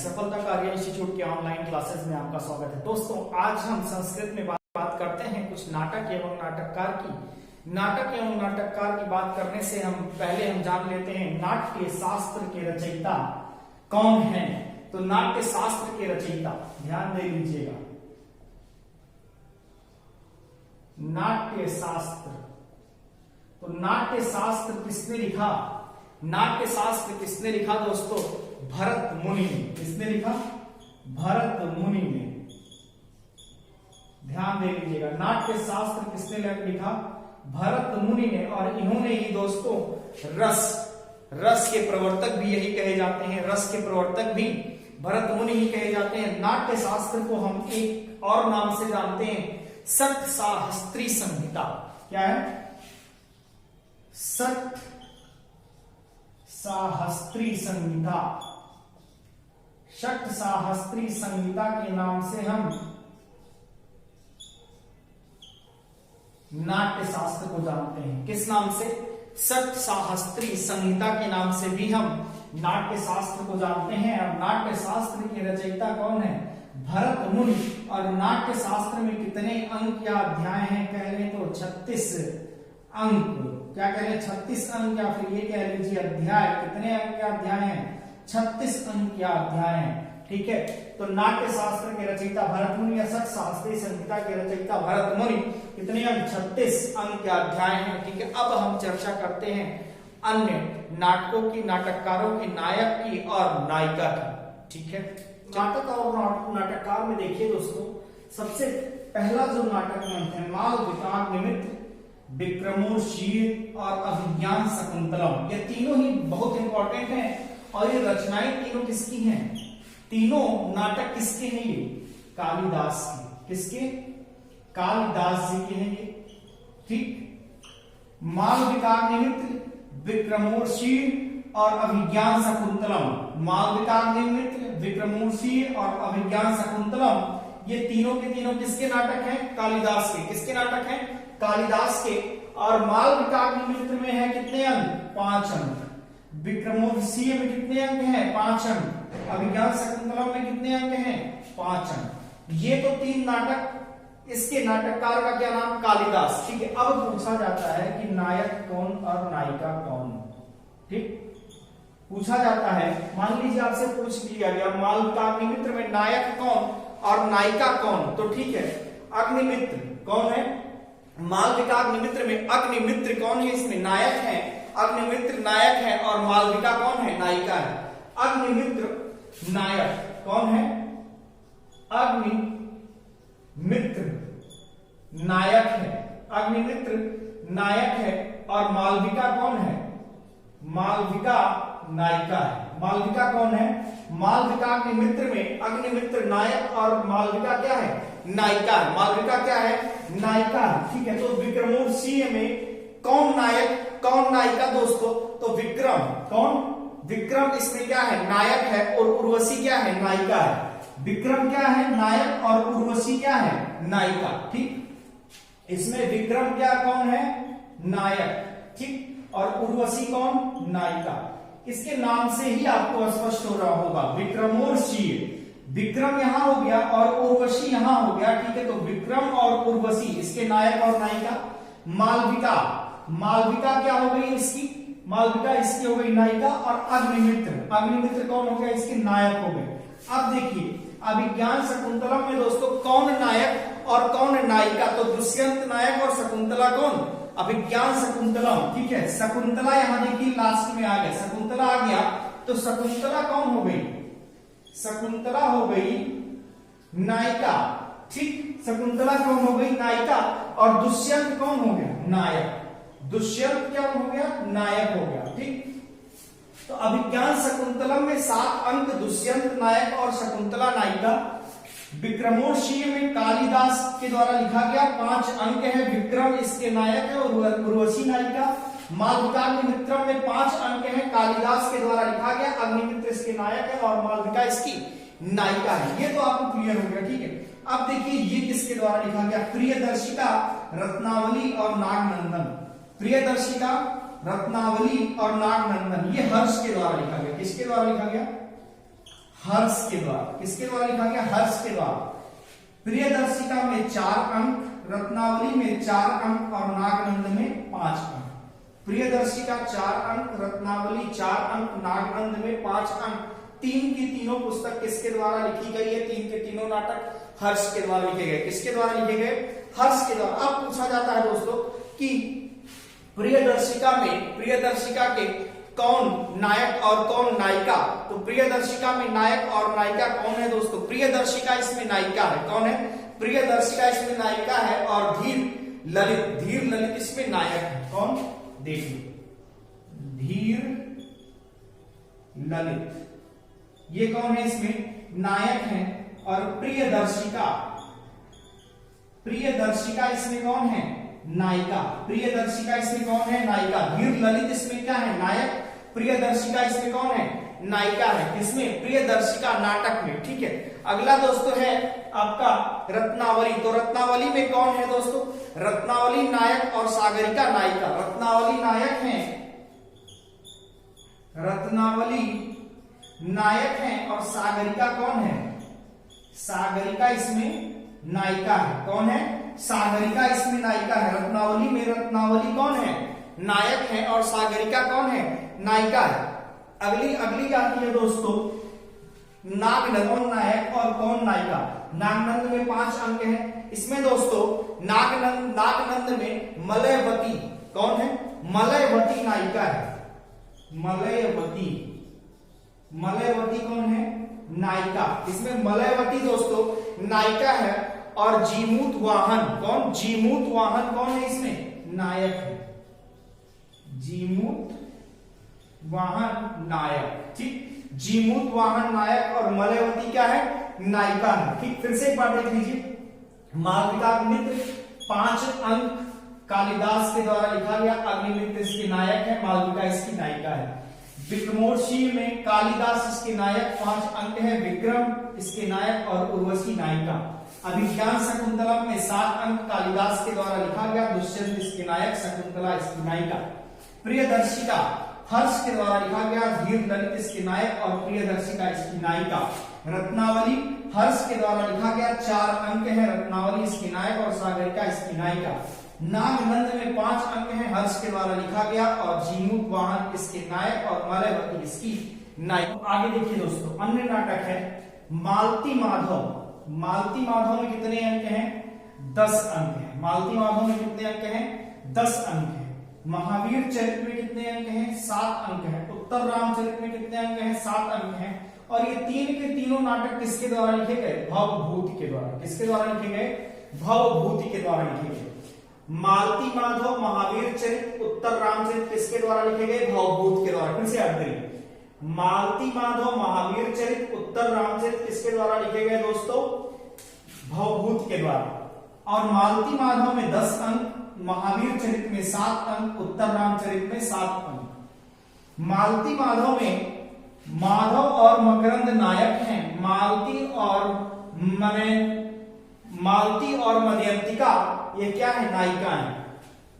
सफलता कार्य इंस्टीट्यूट के ऑनलाइन क्लासेस में आपका स्वागत है। दोस्तों, आज हम संस्कृत में बात करते हैं कुछ नाटक एवं नाटककार की। नाटक एवं नाटककार की बात करने से पहले हम जान लेते हैं नाट्य शास्त्र के रचयिता कौन है। तो नाट्य शास्त्र के रचयिता, ध्यान दे लीजिएगा, नाट्य शास्त्र। तो नाट्य शास्त्र किसने लिखा? नाट्य शास्त्र किसने लिखा दोस्तों? भरत मुनि ने। किसने लिखा? भरत मुनि ने। ध्यान दे लीजिएगा, नाट्य शास्त्र किसने लिखा? भरत मुनि ने। और इन्होंने ही दोस्तों रस के प्रवर्तक भी यही कहे जाते हैं। रस के प्रवर्तक भी भरत मुनि ही कहे जाते हैं। नाट्य शास्त्र को हम एक और नाम से जानते हैं, षट साहस्त्री संहिता। क्या है? षट साहस्त्री संहिता। षट साहस्त्री संहिता के नाम से हम नाट्य शास्त्र को जानते हैं। किस नाम से? षट साहस्त्री संहिता के नाम से भी हम नाट्य शास्त्र को जानते हैं। और नाट्य शास्त्र के रचयिता कौन है? भरत मुनि। और नाट्य शास्त्र में कितने अंक या अध्याय हैं? कह रहे तो 36 अंक। क्या कह रहे? 36 अंक, या फिर ये कह लीजिए अध्याय। कितने अंक के अध्याय हैं? 36 अंक के अध्याय हैं। ठीक है, तो नाट्य शास्त्र के रचयिता भरत मुनि या षट शास्त्री संहिता के रचयिता भरत मुनि। कितने अंक? 36 अंक के अध्याय हैं। ठीक है, अब हम चर्चा करते हैं अन्य नाटकों की, नाटककारों की, नायक की और नायिका की। ठीक है, नाटक और नाटककार में देखिए दोस्तों, सबसे पहला जो नाटक मंथ है मालविकाग्निमित्र, विक्रमोर्वशीय और अभिज्ञान शकुंतलम। ये तीनों ही बहुत इंपॉर्टेंट हैं। और ये रचनाएं तीनों किसकी हैं? तीनों नाटक किसके हैं? ये कालिदास के। किसके? कालिदास जी के हैं ये। ठीक, मालविकाग्निमित्र, विक्रमोर्वशीय और अभिज्ञान शकुंतलम। मालविकाग्निमित्र, विक्रमोर्वशीय और अभिज्ञान शकुंतलम, ये तीनों के तीनों किसके नाटक हैं? कालिदास के। किसके नाटक हैं? कालिदास के। और मालविकाग्निमित्र में है कितने अंक? 5 अंक। विक्रमोर्वशीय में कितने अंक हैं? 5 अंक। अभिज्ञान शकुंतलम में कितने अंक हैं? 5 अंक। ये तो 3 नाटक। इसके नाटककार का क्या नाम? कालिदास। ठीक है, अब पूछा जाता है कि नायक कौन और नायिका कौन? ठीक, पूछा जाता है। मान लीजिए आपसे पूछ लिया गया मालविकाग्निमित्र में नायक कौन और नायिका कौन? तो ठीक है, अग्निमित्र कौन है? मालविकाग्निमित्र में अग्निमित्र कौन है? इसमें नायक है। अग्निमित्र नायक है और मालविका कौन है? नायिका है। अग्निमित्र नायक कौन है? अग्निमित्र नायक है। अग्निमित्र नायक है। और मालविका कौन है? मालविका नायिका है। मालविका कौन है? मालविका अग्निमित्र में अग्निमित्र नायक और मालविका क्या है? नायिका है। मालविका क्या है? नायिका है। ठीक है, तो विक्रमोर्वशीय में कौन नायक कौन नायिका दोस्तों? तो विक्रम। कौन? विक्रम इसमें क्या है? नायक है। और उर्वशी क्या है? नायिका है। विक्रम क्या है? नायक। और उर्वशी क्या है? नायिका। ठीक, इसमें विक्रम क्या कौन है? नायक। ठीक, और उर्वशी कौन? नायिका। इसके नाम से ही आपको स्पष्ट हो रहा होगा, विक्रमोर्वशीय। विक्रम यहां हो गया और उर्वशी यहां हो गया। ठीक है, तो विक्रम और उर्वशी इसके नायक और नायिका। मालविका, मालविका क्या हो गई इसकी? मालविका इसकी हो गई नायिका। और अग्निमित्र, अग्निमित्र कौन हो गया? इसके नायक हो गए। अब देखिए अभिज्ञान शकुंतलम में दोस्तों कौन नायक और कौन नायिका? तो दुष्यंत नायक और शकुंतला कौन? अभिज्ञान शकुंतलम। ठीक है, शकुंतला यहां देखिए लास्ट में आ गया, शकुंतला आ गया। तो शकुंतला कौन हो गई? शकुंतला हो गई नायिका। ठीक, शकुंतला कौन हो गई? नायिका। और दुष्यंत कौन हो गया? नायक। दुष्यंत क्या हो गया? नायक हो गया। ठीक, तो अभिज्ञान शकुंतलम में 7 अंक, दुष्यंत नायक और शकुंतला नायिका। विक्रमोर्वशीय में कालिदास के द्वारा लिखा गया 5 अंक है। विक्रम इसके नायक है और उर्वशी नायिका। मालविकाग्निमित्र में 5 अंक है, कालिदास के द्वारा लिखा गया। अग्निमित्र इसके नायक है और मालविका इसकी नायिका है। ये तो आपको क्लियर हो गया। ठीक है, अब देखिए ये किसके द्वारा लिखा गया? प्रियदर्शिका, रत्नावली और नागनंदन। प्रियदर्शिका, रत्नावली और नागनंदन, ये हर्ष के द्वारा लिखा गया। किसके द्वारा लिखा गया? हर्ष के द्वारा। किसके द्वारा लिखा गया? हर्ष के द्वारा। प्रियदर्शिका में 4 अंक, रत्नावली में 4 अंक और नागनंद में 5 अंक। प्रियदर्शिका 4 अंक, रत्नावली 4 अंक, नागनंद में 5 अंक। तीन की तीनों पुस्तक किसके द्वारा लिखी गई है? तीन के तीनों नाटक हर्ष के द्वारा लिखे गए। किसके द्वारा लिखे गए? हर्ष के द्वारा। अब पूछा जाता है दोस्तों कि प्रियदर्शिका के कौन नायक और कौन नायिका? तो प्रियदर्शिका में नायक और नायिका कौन है दोस्तों? प्रियदर्शिका इसमें नायिका है। कौन है? प्रियदर्शिका इसमें नायिका है और धीर ललित इसमें नायक है। कौन? देखिए, धीर ललित ये कौन है? इसमें नायक है। और प्रियदर्शिका इसमें कौन है? नायिका। प्रियदर्शिका इसमें कौन है? नायिका। धीर ललित इसमें क्या है? नायक। प्रियदर्शिका इसमें कौन है? नायिका है। किसमें? प्रियदर्शिका नाटक में। ठीक है। अगला दोस्तों है आपका रत्नावली। तो रत्नावली में कौन है दोस्तों? रत्नावली नायक और सागरिका नायिका। रत्नावली नायक है, रत्नावली नायक है और सागरिका कौन है? सागरिका इसमें नायिका है। कौन है? सागरिका इसमें नायिका है। रत्नावली में रत्नावली कौन है? नायक है और सागरिका कौन है? नायिका है। अगली आती है दोस्तों नागनंद। कौन नायक और कौन नायिका? नागनंद में 5 अंक है। इसमें दोस्तों नागनंद में मलयवती कौन है? मलयवती नायिका है। मलयवती कौन है? नायिका। इसमें मलयवती दोस्तों नायिका है और जीमूत वाहन कौन? जीमूत वाहन कौन है? इसमें नायक है। जीमूत वाहन नायक। ठीक, जीमूत वाहन नायक और मलयवती क्या है? नायिका है। ठीक, फिर से एक बार देख लीजिए। मालविका मित्र 5 अंक कालिदास के द्वारा लिखा गया। अग्निमित्र इसके नायक है, मालविका इसकी नायिका है। विक्रमोर्वशी में कालिदास इसके नायक 5 अंक है, विक्रम इसके नायक और उर्वशी नायिका। अभिज्ञान शकुंतलम में 7 अंक कालिदास के द्वारा लिखा गया। दुष्यंत इसके नायक, शकुंतला इसकी नायिका। प्रियदर्शिका हर्ष के द्वारा लिखा गया। धीर ललित इसके नायक और प्रियदर्शिका इसकी नायिका। रत्नावली हर्ष के द्वारा लिखा गया। 4 अंक है, रत्नावली इसकी नायक और सागरिका इसकी नायिका। नागनंद में 5 अंक है, हर्ष के द्वारा लिखा गया और जीमूत वाहन इसके नायक और मलयवती इसकी नायिका। आगे देखिए दोस्तों, अन्य नाटक है मालती माधव। मालती माधव में कितने अंक हैं? 10 अंक हैं। मालती माधव में कितने अंक हैं? 10 अंक हैं। महावीर चरित्र में कितने अंक हैं? 7 अंक हैं। उत्तर रामचरित में कितने अंक हैं? 7 अंक हैं। और ये तीन के तीनों नाटक किसके द्वारा लिखे गए? भवभूति के द्वारा। किसके द्वारा लिखे गए? भवभूति के द्वारा लिखे गए। मालती माधव, महावीर चरित्र, उत्तर रामचरित किसके द्वारा लिखे गए? भवभूति के द्वारा। फिर से याद करिए, मालती माधव, महावीर चरित्र, उत्तर रामचरित किसके द्वारा लिखे गए दोस्तों? भवभूति के द्वारा। और मालती माधव में 10 अंक, महावीर चरित्र में 7 अंक, उत्तर रामचरित में 7 अंक। मालती माधव में माधव और मकरंद नायक हैं। मालती और मदयंतिका ये क्या है? नायिका है।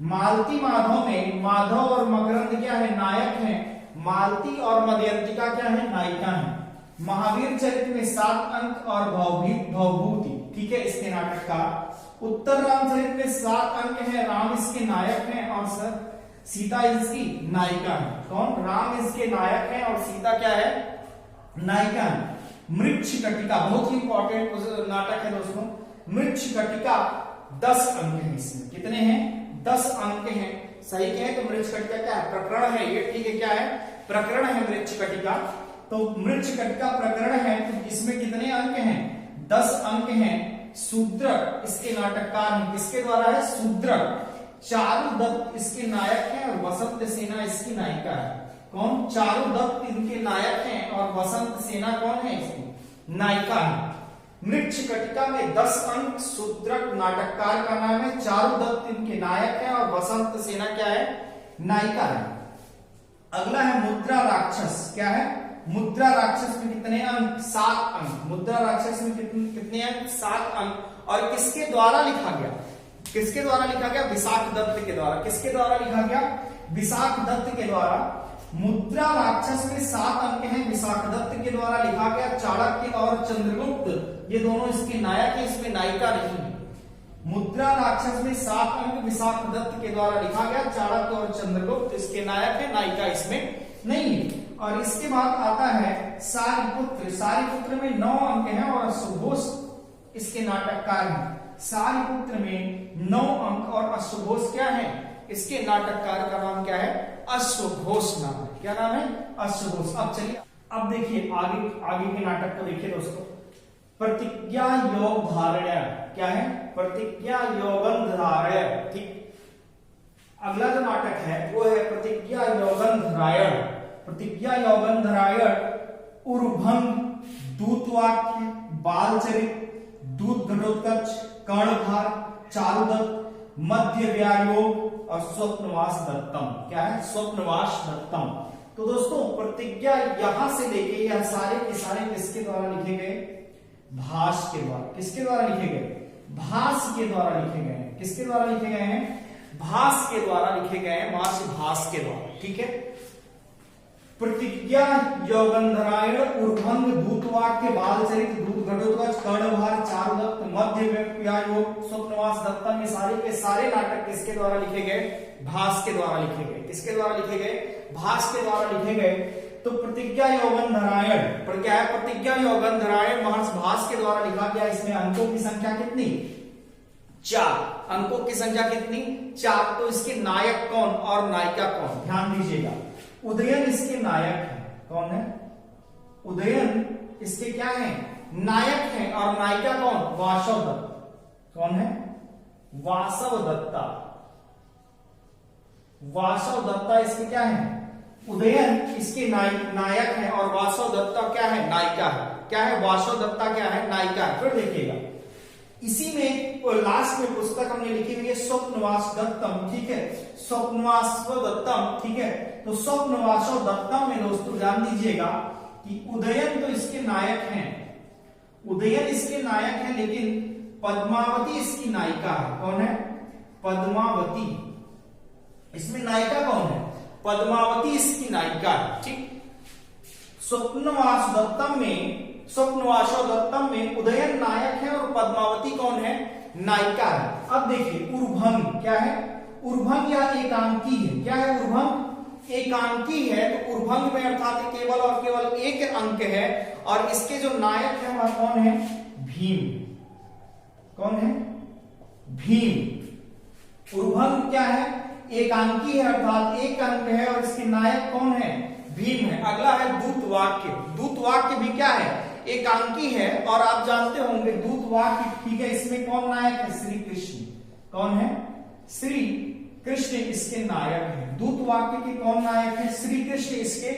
मालती माधव में माधव और मकरंद क्या है? नायक हैं। मालती और मदयंतिका क्या है? नायिका है। महावीर चरित्र में 7 अंक और भवभूति, ठीक है, इसके नाटक का। उत्तर रामचरित में 7 अंक है, राम इसके नायक हैं और सीता इसकी नायिका है। कौन? राम इसके नायक हैं और सीता क्या है? नायिका है। मृच्छकटिका बहुत ही इंपॉर्टेंट नाटक है दोस्तों। मृच्छकटिका 10 अंक है। इसमें कितने हैं? 10 अंक हैं। सही कहें तो मृच्छकटिका क्या है? प्रकरण है ये, ठीक है। क्या है? प्रकरण है मृच्छकटिका। तो मृच्छकटिका प्रकरण है, तो इसमें कितने अंक हैं? 10 अंक हैं। शूद्रक इसके नाटककार हैं। किसके द्वारा है? शूद्रक। चारुदत्त इसके नायक हैं और वसंत सेना इसकी नायिका है। कौन? चारुदत्त इनके नायक हैं और वसंत सेना कौन है? इसकी नायिका है। मृच्छकटिका में 10 अंक, शूद्रक नाटककार का नाम है, चारुदत्त इनके नायक हैं और वसंत सेना क्या है? नायिका है। अगला है मुद्रा राक्षस। क्या है? मुद्रा राक्षस में कितने अंक? 7 अंक। मुद्रा राक्षस में कितने अंक? 7 अंक। और किसके द्वारा लिखा गया? किसके द्वारा लिखा गया? विशाख दत्त के द्वारा। किसके द्वारा लिखा गया? विशाख दत्त के द्वारा। मुद्रा राक्षस में 7 अंक हैं, विशाखदत्त के द्वारा लिखा गया। चाणक्य और चंद्रगुप्त ये दोनों इसके नायक हैं, इसमें नायिका नहीं है। मुद्रा राक्षस में 7 अंक विशाखदत्त के द्वारा लिखा गया। चाणक्य और चंद्रगुप्त इसके नायक है, नायिका इसमें नहीं है। और इसके बाद आता है सारिपुत्र। सारिपुत्र में 9 अंक हैं और अश्वघोष इसके नाटककार हैं। सारिपुत्र में 9 अंक और अश्वघोष क्या है, इसके नाटककार का नाम क्या है, अश्वघोष नाम है। क्या नाम है, अश्वघोष। अब चलिए अब देखिए आगे के नाटक को देखिए दोस्तों। प्रतिज्ञा योग धारण्य क्या है, प्रतिज्ञा यौगन धारण्य। ठीक, अगला जो नाटक है वो है प्रतिज्ञा यौगन धारायण। प्रतिज्ञा यौगन धारायण उर्भंग, दूतवाक्य, बालचरित, दूत घटोत्कच, कर्णभार, चारुदत्त, मध्य व्यायोग और स्वप्नवास दत्तम। क्या है, स्वप्नवास दत्तम। तो दोस्तों प्रतिज्ञा यहां से लेके यह सारे के सारे किसके द्वारा लिखे गए, भास के द्वारा। किसके द्वारा लिखे गए, भास के द्वारा लिखे गए हैं। किसके द्वारा लिखे गए हैं, भास के द्वारा लिखे गए हैं, महर्षि भास के द्वारा। ठीक है, प्रतिज्ञा यौगंधरायण, उर्भंग, दूतवाक्य, बालचरित, दूत घटोत्कच, कर्णभार, चारुदत्त, मध्य व्यायोग, स्वप्नवास दत्तम, ये सारे के सारे नाटक किसके द्वारा लिखे गए, भास के द्वारा लिखे गए। किसके द्वारा लिखे गए, भास के द्वारा लिखे गए। तो प्रतिज्ञा यौगंधरायण पर क्या है, प्रतिज्ञा यौगंधरायण महर्षि भास के द्वारा लिखा गया। इसमें अंकों की संख्या कितनी, 4। अंकों की संख्या कितनी, 4। तो इसके नायक कौन और नायिका कौन, ध्यान दीजिएगा। उदयन इसके नायक है, कौन है, उदयन इसके क्या है, नायक है। और नायिका कौन, वासव दत्त। कौन है, वासव दत्ता। वासव दत्ता इसके क्या है, उदयन इसके नायक है और वासव दत्ता क्या है, नायिका है। क्या है, वासव दत्ता क्या है, नायिका है। फिर देखिएगा इसी में लास्ट में पुस्तक हमने लिखी हुई है स्वप्नवास दत्तम। ठीक है, स्वप्नवास दत्तम। ठीक है, तो स्वप्नवासो दत्तम में दोस्तों ध्यान दीजिएगा कि उदयन तो इसके नायक हैं, उदयन इसके नायक हैं, लेकिन पद्मावती इसकी नायिका है। कौन है, पद्मावती। इसमें नायिका कौन है, पद्मावती इसकी नायिका है। ठीक, स्वप्नवास दत्तम में, स्वप्नवासो दत्तम में उदयन नायक है और पद्मावती कौन है, नायिका है। अब देखिए उर्भंग क्या है, उर्भंग या एकांकी है। क्या है, उर्भंग एकांकी है। तो उर्भंग में अर्थात केवल और केवल 1 अंक है और इसके जो नायक है वह कौन है, भीम। कौन है, भीम। उर्भंग क्या है, एकांकी है अर्थात 1 अंक है और इसके नायक कौन है, भीम है। अगला है दूतवाक्य। दूतवाक्य भी क्या है, एकांकी है और आप जानते होंगे दूतवाक्य। ठीक है, इसमें कौन नायक है, श्री कृष्ण। कौन है, श्री कृष्ण इसके नायक है। दूतवाक्य के कौन नायक है, श्री कृष्ण इसके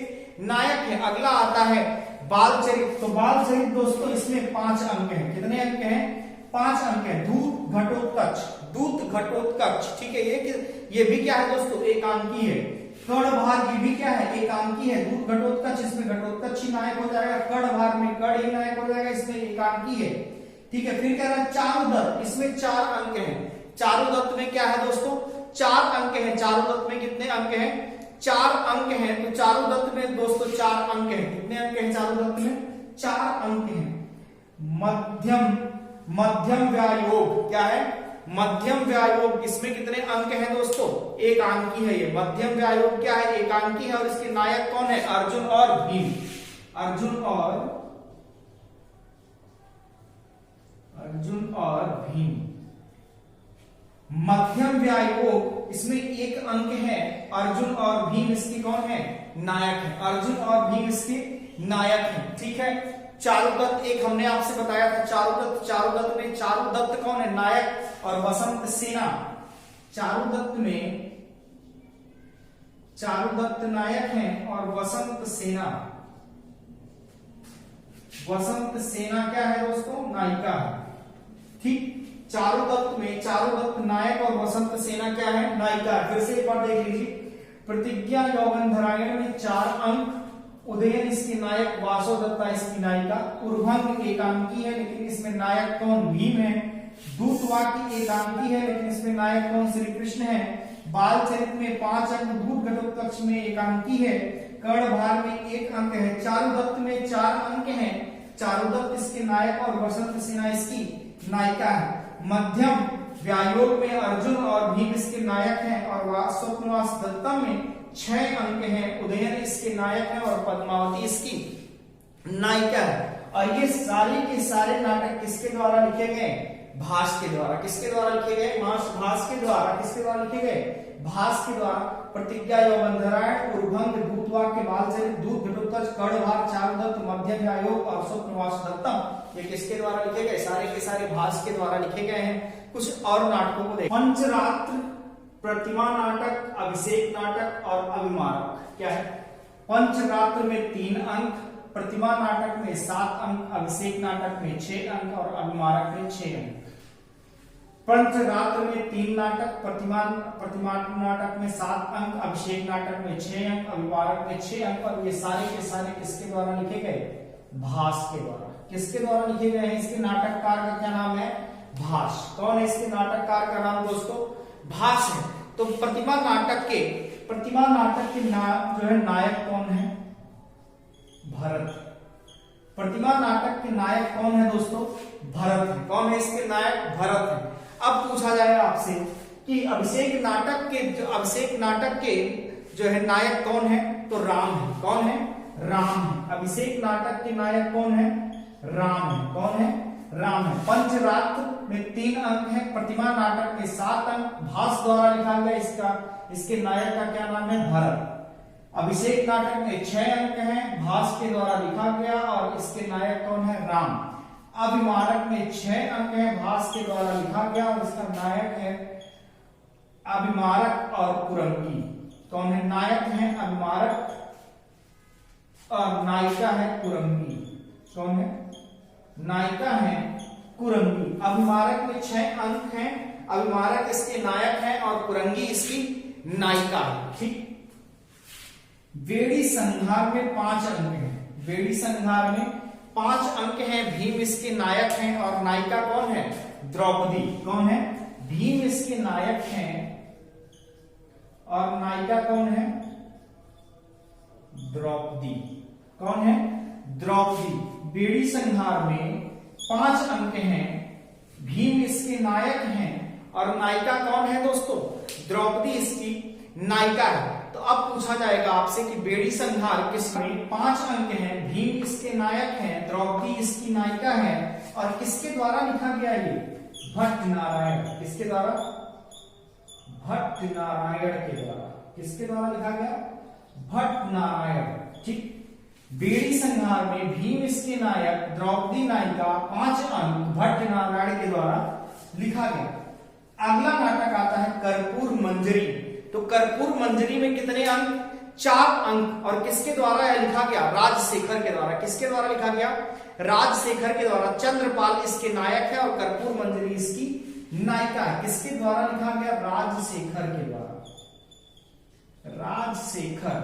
नायक है। अगला आता है बालचरित। तो बालचरित दोस्तों इसमें 5 अंक हैं। कितने अंक हैं, 5 अंक हैं। दूत घटोत्कच, दूत घटोत्कच। ठीक है, ये भी क्या है दोस्तों, एकांकी है। कर्णभार ये भी क्या है, एकांकी है। दूत घटोत्कच, इसमें घटोत्कच ही नायक हो जाएगा। कर्णभार में कर्ण ही नायक हो जाएगा, इसमें एकांकी है। ठीक है, फिर कह रहा है चारुदत्त, इसमें 4 अंक हैं। चारुदत्त में क्या है दोस्तों, 4 अंक हैं। चारुदत्त में कितने अंक हैं, 4 अंक हैं। तो चारुदत्त में दोस्तों 4 अंक हैं। कितने अंक हैं चारुदत्त में, 4 अंक हैं। मध्यम व्यायोग क्या है, मध्यम व्यायोग, इसमें कितने अंक हैं दोस्तों, एकांकी है। ये मध्यम व्यायोग क्या है, एकांकी है और इसके नायक कौन है, अर्जुन और भीम। अर्जुन और भीम। मध्यम व्यायोग इसमें 1 अंक है। अर्जुन और भीम इसके कौन है, नायक है। अर्जुन और भीम इसके नायक हैं। ठीक है, चारुदत्त एक हमने आपसे बताया था, चारुदत्त। चारुदत्त में चारुदत्त कौन है, नायक। और वसंत सेना, चारुदत्त में चारुदत्त नायक हैं और वसंत सेना, वसंत सेना क्या है दोस्तों, नायिका है। ठीक, चारुदत्त में चारुदत्त नायक और वसंत सेना क्या है, नायिका है। फिर से एक बार देख लीजिए, प्रतिज्ञा यौगंधरायण में 4 अंक, उदयन इसके नायक, वासव दत्ता इसकी नायिका। उर्भंग एकांकी है लेकिन इसमें नायक कौन, भीम है। दूतवाक्य एकांकी है लेकिन इसमें नायक कौन, श्री कृष्ण है। बाल चरित में 5 अंक, दूत घटोत्कच में 1 अंकी है, कर्णभार में 1 अंक है, चारुदत्त में 4 अंक हैं। चारुदत्त इसके नायक और बसंत सेना इसकी नायिका है। मध्यम व्यायोग में अर्जुन और भीम इसके नायक हैं और स्वप्नवास दत्तम में 6 अंक हैं। उदयन इसके नायक हैं और पद्मावती इसकी नायिका है। और ये सारे के सारे नाटक किसके द्वारा लिखे गए? भास के द्वारा। किसके द्वारा लिखे गए? भास के द्वारा। किसके द्वारा लिखे गए? भास के द्वारा। प्रतिज्ञा, यौवनधारायण, उर्भंग, दूतवाक्य, बालचरित, दूत घटोत्कच, कर्णभार, चारुदत्त, मध्य व्यायोग और स्वप्नवास दत्तम, ये किसके द्वारा लिखे गए? सारे के सारे भास के द्वारा लिखे गए हैं। कुछ और नाटकों को देखो। पंचरात्र, प्रतिमा नाटक, अभिषेक नाटक और अभिमारक क्या है? पंचरात्र में 3 अंक, प्रतिमा नाटक में 7 अंक, अभिषेक नाटक में 6 अंक और अभिमारक में 6 अंक। पंचरात्र में 3 नाटक, प्रतिमा नाटक में 7 अंक, अभिषेक नाटक में 6 अंक, अभिमारक में 6 अंक। और ये सारे के सारे किसके द्वारा लिखे गए? भास के द्वारा। किसके द्वारा लिखे गए हैं? इसके नाटककार का क्या नाम है? भास। कौन है इसके नाटककार का नाम दोस्तों? भास है। तो प्रतिमा नाटक के जो है नायक कौन है? भरत। प्रतिमा नाटक के नायक कौन है दोस्तों? भरत है। कौन है इसके नायक? भरत है। अब पूछा जाएगा आपसे कि अभिषेक नाटक के जो है नायक कौन है? तो राम है। कौन है? राम है। अभिषेक नाटक के नायक कौन है? राम है। कौन है? राम है। पंचरात्र में 3 अंक है, प्रतिमा नाटक में 7 अंक, भास द्वारा लिखा गया। इसके नायक का क्या नाम है? भरत। अभिषेक नाटक में 6 अंक हैं, भास के द्वारा लिखा गया और इसके नायक कौन है? राम। अभिमारक में 6 अंक हैं, भास के द्वारा लिखा गया और इसका नायक है अभिमारक और कुरंगी। कौन है? नायक है अभिमारक और नायिका है कुरंगी। कौन है? नायिका है कुरंगी। अभिमारक में 6 अंक हैं, अभिमारक इसके नायक हैं और कुरंगी इसकी नायिका है। ठीक। वेड़ी संहार में 5 अंक हैं। वेड़ी संहार में 5 अंक हैं, भीम इसके नायक हैं और नायिका कौन है? द्रौपदी। कौन है? भीम इसके नायक हैं और नायिका कौन है? द्रौपदी। कौन है? द्रौपदी। बेड़ी संहार में 5 अंक हैं, भीम इसके नायक हैं और नायिका कौन है दोस्तों? द्रौपदी इसकी नायिका है। तो अब पूछा जाएगा आपसे कि बेड़ी संहार किसमें 5 अंक हैं, भीम इसके नायक हैं, द्रौपदी इसकी नायिका है और किसके द्वारा लिखा गया? ये भट्ट नारायण। किसके द्वारा? भट्ट नारायण के द्वारा। किसके द्वारा लिखा गया? भट्ट नारायण। ठीक। बेड़ी संहार में भीम इसके नायक, द्रौपदी नायिका, 5 अंक भट्ट नारायण के द्वारा लिखा गया। अगला नाटक आता है कर्पूर मंजरी। तो कर्पूर मंजरी में कितने अंक? 4 अंक। और किसके द्वारा यह लिखा गया? राजशेखर के द्वारा। किसके द्वारा लिखा गया? राजशेखर के द्वारा। चंद्रपाल इसके नायक है और कर्पूर मंजरी इसकी नायिका है। किसके द्वारा लिखा गया? राजशेखर के द्वारा। राजशेखर।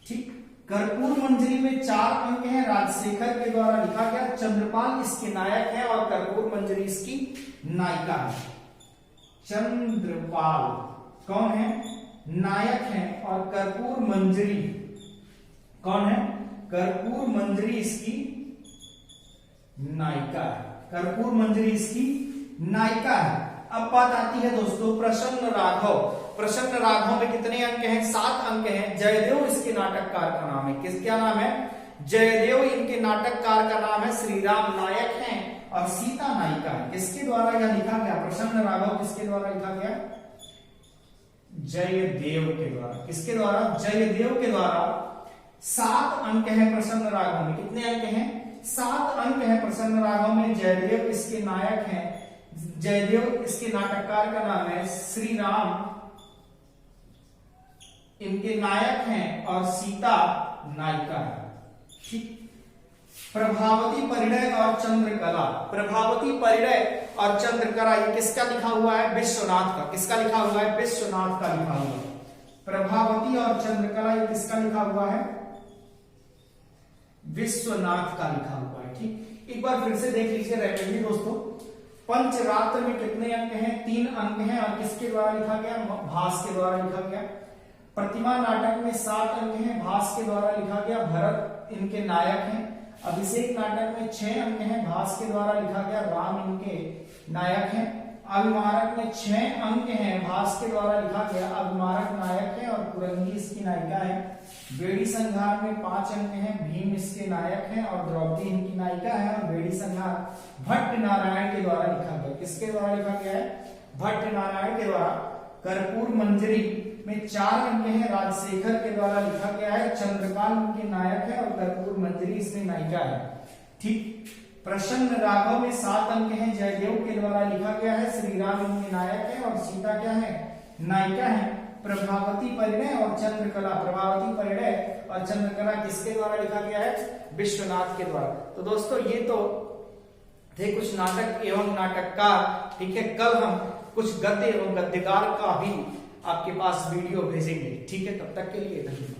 ठीक। कर्पूर मंजरी में 4 अंक हैं, राजशेखर के द्वारा लिखा गया। चंद्रपाल इसके नायक है और कर्पूर मंजरी इसकी नायिका है। चंद्रपाल कौन है? नायक है और कर्पूर मंजरी कौन है? कर्पूर मंजरी इसकी नायिका है। कर्पूर मंजरी इसकी नायिका है। अब बात आती है दोस्तों प्रसन्न राघव। प्रसन्न राघव में कितने अंक हैं? 7 अंक हैं। जयदेव इसके नाटककार का नाम है। किस क्या नाम है? जयदेव इनके नाटककार का नाम है। श्री राम नायक हैं और सीता नायिका है। किसके द्वारा यह लिखा गया? प्रसन्न राघव किसके द्वारा लिखा गया? जयदेव के द्वारा। किसके द्वारा? जयदेव के द्वारा। 7 अंक है प्रसन्न राघव में। कितने अंक हैं? 7 अंक है प्रसन्न राघव में। जयदेव इसके नायक हैं। जयदेव इसके नाटककार का नाम है। श्री राम इनके नायक हैं और सीता नायिका है। ठीक। प्रभावती परिणय और चंद्रकला। प्रभावती परिणय और चंद्रकला ये किसका लिखा हुआ है? विश्वनाथ का। किसका लिखा हुआ है? विश्वनाथ का लिखा हुआ है। प्रभावती और चंद्रकला ये किसका लिखा हुआ है? विश्वनाथ का लिखा हुआ है। ठीक। एक बार फिर से देख लीजिए रैपिडली दोस्तों। पंचरात्र में कितने अंक हैं? 3 अंक हैं। और किसके द्वारा लिखा गया? भास के द्वारा लिखा गया। प्रतिमा नाटक में 7 अंक हैं, भास के द्वारा लिखा गया। भरत इनके नायक हैं। अभिषेक नाटक में 6 अंक हैं, भास के द्वारा लिखा गया। राम इनके नायक हैं। अभिमारक में 6 अंक हैं, भास के द्वारा लिखा गया। अभिमारक नायक है और कुरंगी इसकी नायिका है। बेड़ी संघार में 5 अंक हैं, भीम इसके नायक हैं और द्रौपदी इनकी नायिका है। और बेड़ी संघार भट्ट नारायण के द्वारा लिखा गया। किसके द्वारा लिखा गया है? भट्ट नारायण के द्वारा। कर्पूर मंजरी में 4 अंक हैं, राजशेखर के द्वारा लिखा गया है। चंद्रकांत के नायक है और कर्पूर मंजरी इसमें नायिका है। ठीक। प्रसन्न राघव में 7 अंक हैं, जयदेव के द्वारा लिखा गया है। श्री राम इनके नायक है और सीता क्या है? नायिका है। प्रभावती परिणय और चंद्रकला, प्रभावती परिणय और चंद्रकला किसके द्वारा लिखा गया है? विश्वनाथ के द्वारा। तो दोस्तों ये तो थे कुछ नाटक एवं नाटककार। ठीक है, कल हम कुछ गद्य एवं गद्यकार का भी आपके पास वीडियो भेजेंगे। ठीक है, तब तक के लिए धन्यवाद।